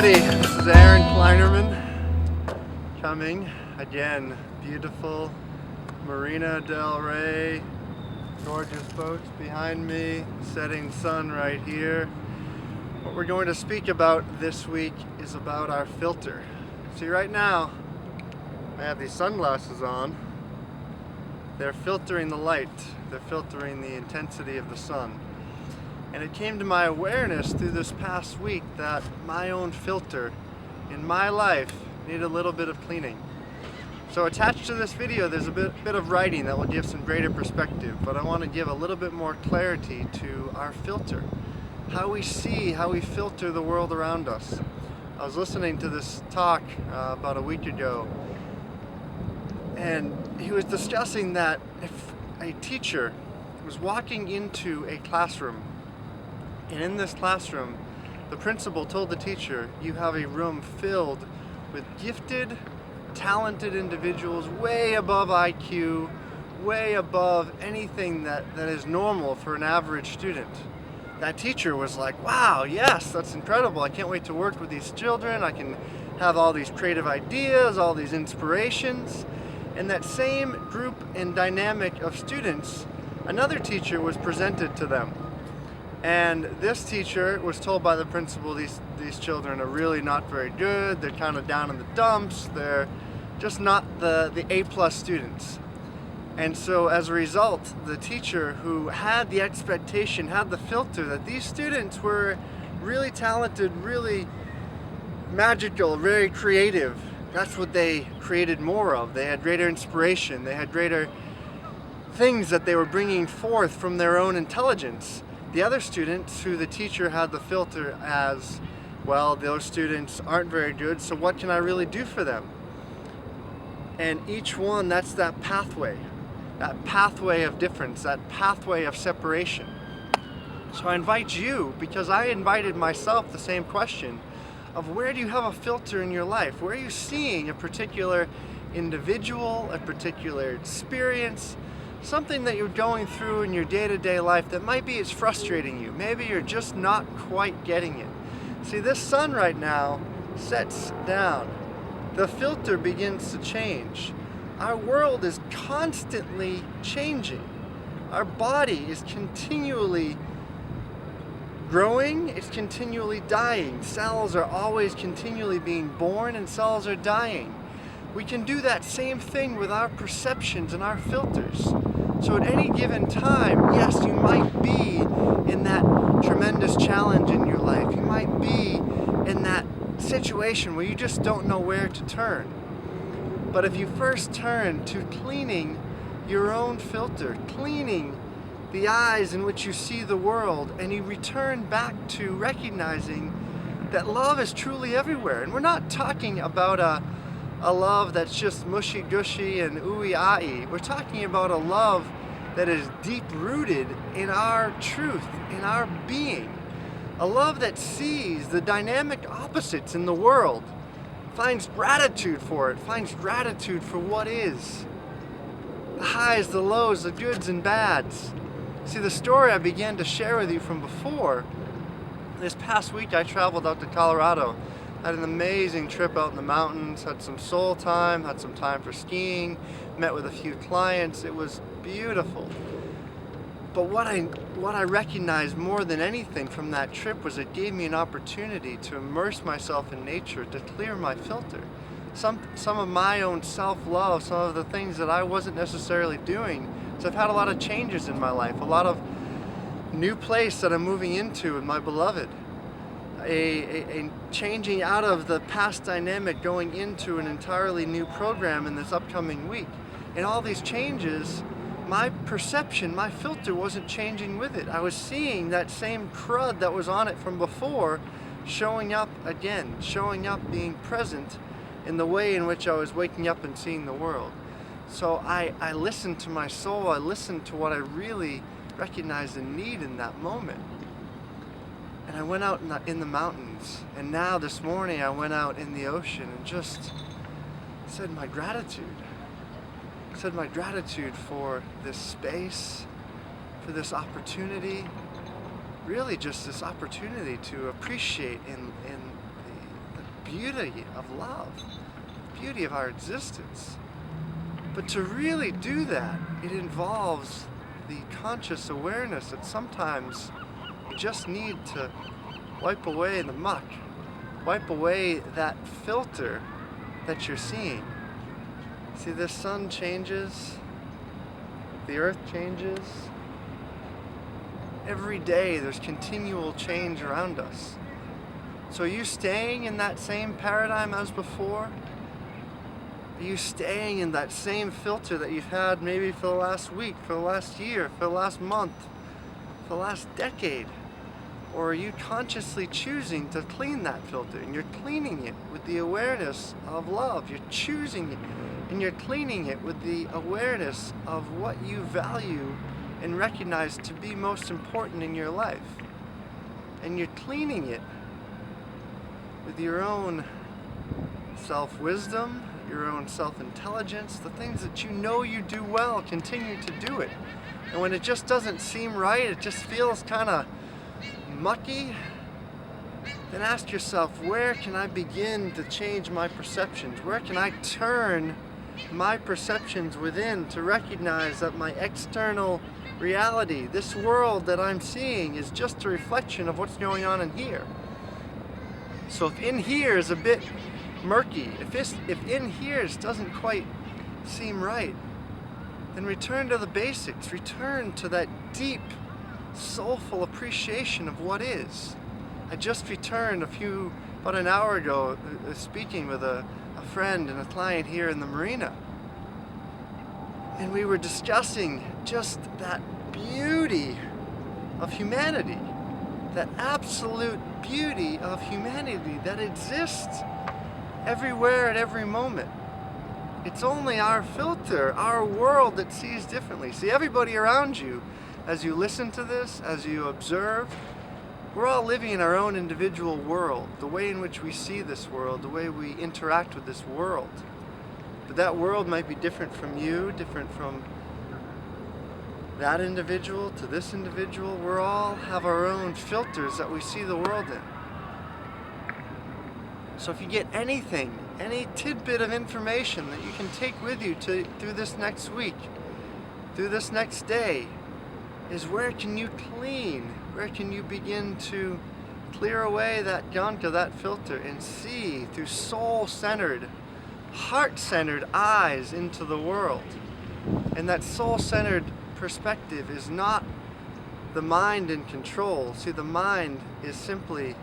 everybody. This is Aaron Kleinerman coming again. Beautiful Marina del Rey, gorgeous boats behind me, setting sun right here. What we're going to speak about this week is about our filter. See, right now I have these sunglasses on. They're filtering the light, they're filtering the intensity of the sun. And it came to my awareness through this past week that my own filter in my life needed a little bit of cleaning. So attached to this video there's a bit of writing that will give some greater perspective, but I want to give a little bit more clarity to our filter. How we see, how we filter the world around us. I was listening to this talk about a week ago, and he was discussing that if a teacher was walking into a classroom, and in this classroom, the principal told the teacher, you have a room filled with gifted, talented individuals way above IQ, way above anything that is normal for an average student. That teacher was like, wow, yes, that's incredible. I can't wait to work with these children. I can have all these creative ideas, all these inspirations. And that same group and dynamic of students, another teacher was presented to them. And this teacher was told by the principal, these children are really not very good, they're kind of down in the dumps, they're just not the A+ students. And so as a result, the teacher who had the expectation, had the filter that these students were really talented, really magical, very creative, that's what they created more of. They had greater inspiration, they had greater things that they were bringing forth from their own intelligence. The other students who the teacher had the filter as, well, those students aren't very good, so what can I really do for them? And each one, that's that pathway of difference, that pathway of separation. So I invite you, because I invited myself the same question, of where do you have a filter in your life? Where are you seeing a particular individual, a particular experience, something that you're going through in your day-to-day life that maybe it's frustrating you. Maybe you're just not quite getting it. See, this sun right now sets down. The filter begins to change. Our world is constantly changing. Our body is continually growing, it's continually dying. Cells are always continually being born and cells are dying. We can do that same thing with our perceptions and our filters. So at any given time, yes, you might be in that tremendous challenge in your life. You might be in that situation where you just don't know where to turn. But if you first turn to cleaning your own filter, cleaning the eyes in which you see the world, and you return back to recognizing that love is truly everywhere. And we're not talking about a love that's just mushy-gushy and ooey-ah-y. We're talking about a love that is deep-rooted in our truth, in our being. A love that sees the dynamic opposites in the world, finds gratitude for it, finds gratitude for what is. The highs, the lows, the goods and bads. See, the story I began to share with you from before, this past week I traveled out to Colorado. Had an amazing trip out in the mountains, had some soul time, had some time for skiing, met with a few clients. It was beautiful. But what I recognized more than anything from that trip was it gave me an opportunity to immerse myself in nature, to clear my filter. Some of my own self-love, some of the things that I wasn't necessarily doing. So I've had a lot of changes in my life, a lot of new place that I'm moving into with my beloved. A changing out of the past dynamic, going into an entirely new program in this upcoming week. And all these changes, my perception, my filter wasn't changing with it. I was seeing that same crud that was on it from before showing up again, showing up, being present in the way in which I was waking up and seeing the world. So I listened to my soul, I listened to what I really recognized and need in that moment. And I went out in the mountains, and now this morning I went out in the ocean and just said my gratitude. Said my gratitude for this space, for this opportunity, really just this opportunity to appreciate in the beauty of love, the beauty of our existence. But to really do that, it involves the conscious awareness that sometimes you just need to wipe away the muck, wipe away that filter that you're seeing. See, the sun changes, the earth changes. Every day there's continual change around us. So are you staying in that same paradigm as before? Are you staying in that same filter that you've had maybe for the last week, for the last year, for the last month, for the last decade? Or are you consciously choosing to clean that filter, and you're cleaning it with the awareness of love? You're choosing it and you're cleaning it with the awareness of what you value and recognize to be most important in your life. And you're cleaning it with your own self-wisdom, your own self-intelligence, the things that you know you do well, continue to do it. And when it just doesn't seem right, it just feels kind of mucky, then ask yourself, where can I begin to change my perceptions? Where can I turn my perceptions within to recognize that my external reality, this world that I'm seeing, is just a reflection of what's going on in here? So if in here is a bit murky, if in here doesn't quite seem right, then return to the basics, return to that deep, soulful appreciation of what is. I just returned about an hour ago, speaking with a friend and a client here in the marina. And we were discussing just that beauty of humanity, that absolute beauty of humanity that exists everywhere at every moment. It's only our filter, our world, that sees differently. See, everybody around you, as you listen to this, as you observe, we're all living in our own individual world, the way in which we see this world, the way we interact with this world. But that world might be different from you, different from that individual to this individual. We all have our own filters that we see the world in. So if you get anything, any tidbit of information that you can take with you through this next week, through this next day, is where can you clean? Where can you begin to clear away that gunk of that filter and see through soul-centered, heart-centered eyes into the world? And that soul-centered perspective is not the mind in control. See, the mind is simply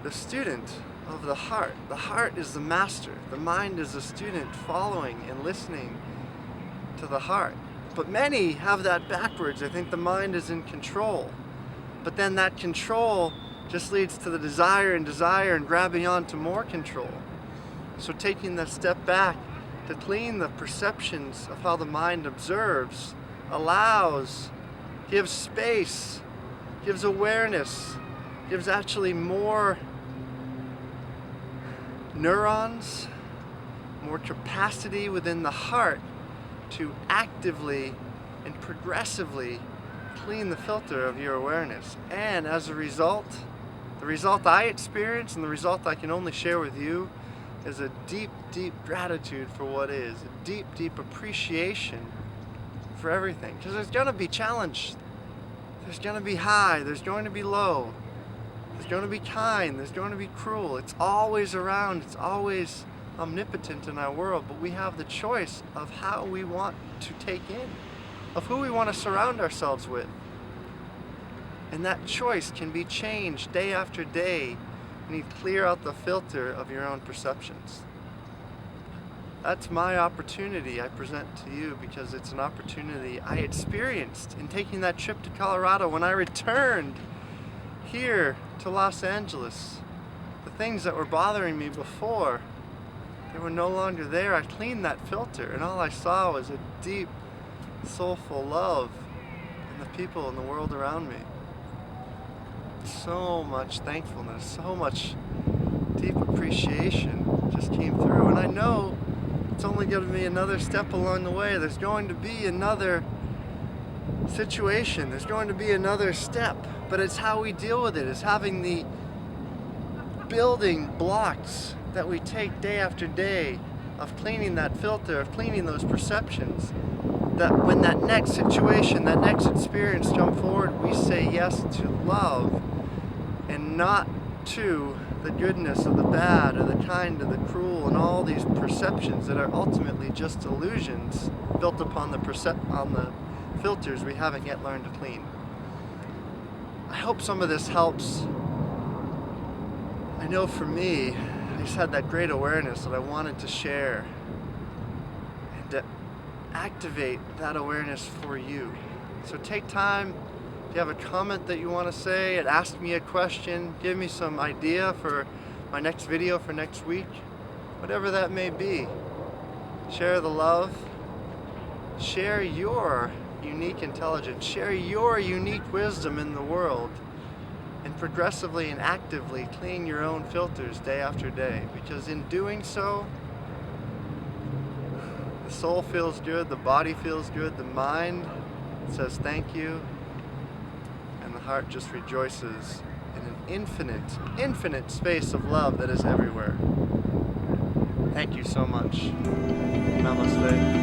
the student of the heart. The heart is the master. The mind is the student following and listening to the heart. But many have that backwards. I think the mind is in control. But then that control just leads to the desire and grabbing on to more control. So taking that step back to clean the perceptions of how the mind observes allows, gives space, gives awareness, gives actually more neurons, more capacity within the heart to actively and progressively clean the filter of your awareness. And as a result, the result I experience and the result I can only share with you is a deep, deep gratitude for what is, a deep, deep appreciation for everything. Because there's going to be challenge, there's going to be high, there's going to be low, there's going to be kind, there's going to be cruel. It's always around, it's always omnipotent in our world, but we have the choice of how we want to take in, of who we want to surround ourselves with. And that choice can be changed day after day when you clear out the filter of your own perceptions. That's my opportunity I present to you, because it's an opportunity I experienced in taking that trip to Colorado. When I returned here to Los Angeles, the things that were bothering me before, they were no longer there. I cleaned that filter, and all I saw was a deep, soulful love in the people in the world around me. So much thankfulness, so much deep appreciation just came through. And I know it's only going to be another step along the way. There's going to be another situation. There's going to be another step. But it's how we deal with it. It's having the building blocks that we take day after day of cleaning that filter, of cleaning those perceptions, that when that next situation, that next experience come forward, we say yes to love and not to the goodness or the bad or the kind or the cruel and all these perceptions that are ultimately just illusions built upon on the filters we haven't yet learned to clean. I hope some of this helps. I know for me, I just had that great awareness that I wanted to share and to activate that awareness for you. So take time. If you have a comment that you want to say, and ask me a question, give me some idea for my next video for next week, whatever that may be. Share the love. Share your unique intelligence. Share your unique wisdom in the world. And progressively and actively clean your own filters day after day. Because in doing so, the soul feels good, the body feels good, the mind says thank you, and the heart just rejoices in an infinite space of love that is everywhere. Thank you so much. Namaste.